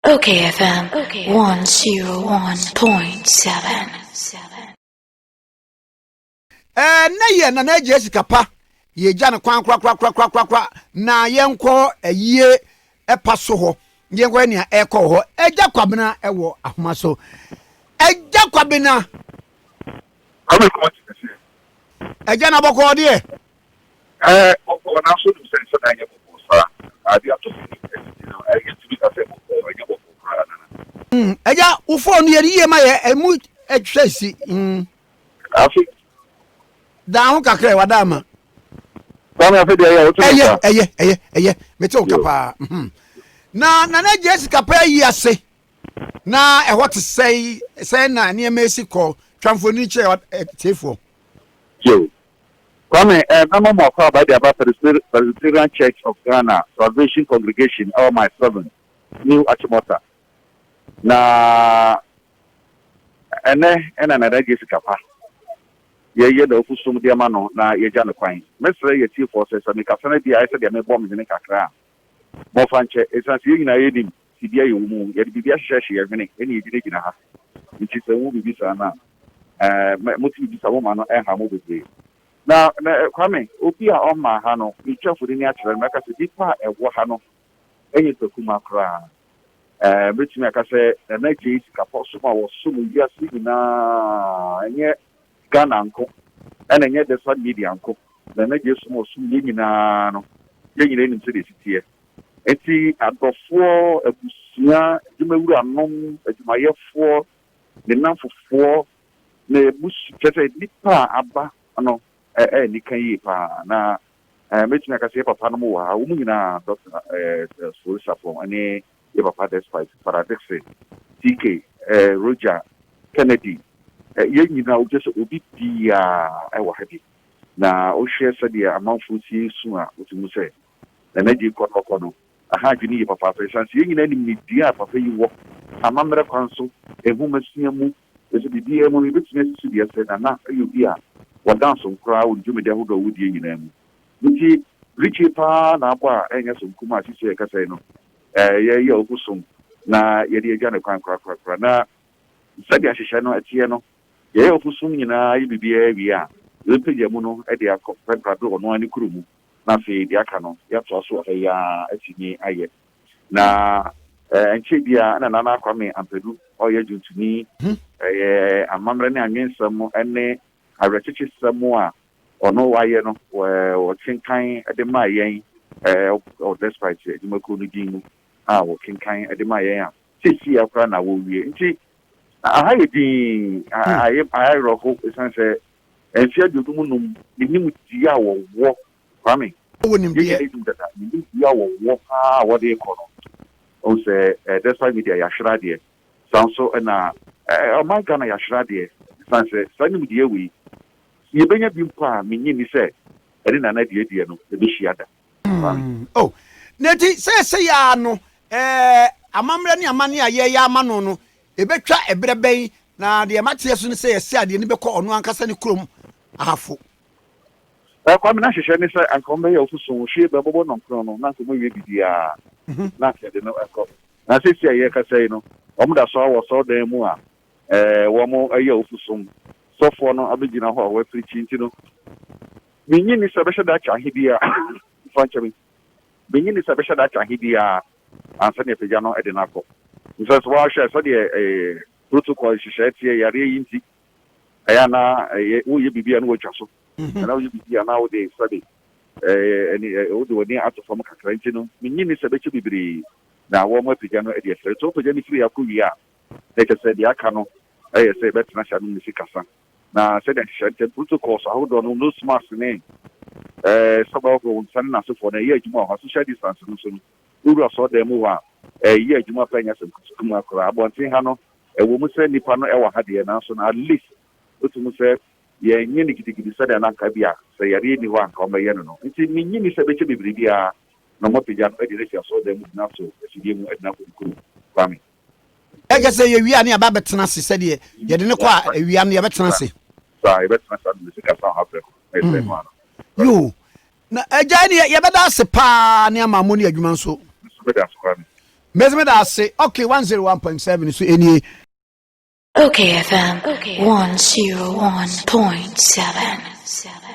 okayfm 101.7. Na ye na Agyei Sikapa ye gya ne kwan kra na yenko ayie epa so ho yenko ne ekọ ho egya kwabena ewo ahoma so egya kwabena egya na boko de o na so do sense na nye boko sa adi ato get to be ka se boko nye boko na egya wo phone ye ma ye emu etwesi afi da ho kakra wadama kwame afi de ya o to eye mete o kapa na Agyei Sikapa yi ase na ehwo te sei na ne emesi ko twamfoni che tefo yo kwame mama mo kwa by the Presbyterian Church of Ghana Salvation Congregation all my seven new Achimota na na Agyei Sikapa ye da ofusum de ma no na ye gya ne kwan mesre ye tie for say me ka fana dia ise de me bom ne kakra mo fanche esanse ye nyina ye dim si bia ye mu ye de bibia hwehwe ye hwene ene ye gina ha nti se wo bibi sa na mo ti bi sa wo ma no ha mo bebe na kwame obi a o ma ha no itwafo de ni a kire me ka se dipa ewo ha no enye takuma kra betimi aka se na Agyei Sikapa so ma wo so mu bia si na enye Ghana nko ena nye despitemedia nko na Agyei so ye nyina no ye nyina nim se de sitie enti adofo abusia djumawura nom adjumayefo ne namfofo na ebusu kete nipa aba no ni kan yi pa na metina ka se papa no mo wa wo mu nyina doctor so sapon ani ye papa despite paradoxe TK Roger Kennedy ye nyina o just obi bia wa hadi na o hwe se de amanfo tie su a otumu se na Agyei kokoko no aha dwini ye papa presense ye nyina ni dia papa yi wo amamre kwanso ehu masia mu eso bibia mu bitime su dia se na ayo bia wadanso nkra wo djumede hodo wo die nyina mu nti richi pa na aba enye so nkuma asisi e kasa no ye okusum na ye de gya ne kwan kra na sabi ahihye no atie no ye okusum nyina ye bibia bia ye pegya mu no e de akopra do no ani kurumu na fe de aka no ya to so ya atinye aye na enche bia na nana kwame ampedu oye juntuni amamre ne anwensam ene arechichi samu a ono waye no wo kinkan de ma yen o despite the mako no din wo kinkan de ma yen a sisi akra na wo wie nti aha yedin ayi roko esanse enfia dudum num nim dia wo kwame wonim bia nim dia wo wo de ko no o se despitemedia ya hwra de sanso na o my Ghana ya hwra de sanse sanim dia wi ye benya bi mpa menyi ni se eri na die no e be hia da oh neti se ya no amamre ne amane aye ya amano no e betwa ebreben na de matie so ne se yesi ade ne bekọ ono ankasa ne krom ahafo kwa na hwehwe ne se ankombe ya ofuso hwe be bobo no krom no na so mo wie bidia na se de no ekọ na se si aye kasa yi no omo da so awo so dan mu a wo mo aye ofuso sofo no abegina ho wa preach nti no menyi ni se be hweda cha hidia fanchemi menyi ni se be hweda cha hidia ansa ne pegya no ede na akọ nso so wa hwe so de protocol hwehwe tie yare yinti aya na wo ye bibia no wo twa so na wo ye bibia na wo de study any wo de woni atofo mo kakra nti no menyi ni se be che bibiri na wo mo pegya no ede efre to pegya ni free akọ wi a e ke se de aka no se betina sha no sikasa na se de hwehwe protocol so ho do no no smart ne saba ko san na so for na ye adwuma ho social distance no so no uru so de mu wa ye adwuma pa nya se kuma akora abontin ha no wo mu se nipa no wa ha de na so na at least otumu se ye nyi ni gidigidi se de na ka bia se yare ni wa ka o me ye no nti ni nyi ni se be che bibiri bia no mo pija e de se so de mu na so e die mu edna ko kuru kwame ege se ye wia ne aba betena se se de ye de ne kwa wia ne ye betena se sa e betena sa de sikasa ha pre yo na Agyei ne ye beda se pa ne amamo ne adwuma nso beda so kwame mesme da say okay 101.7 so any okayfm 101.7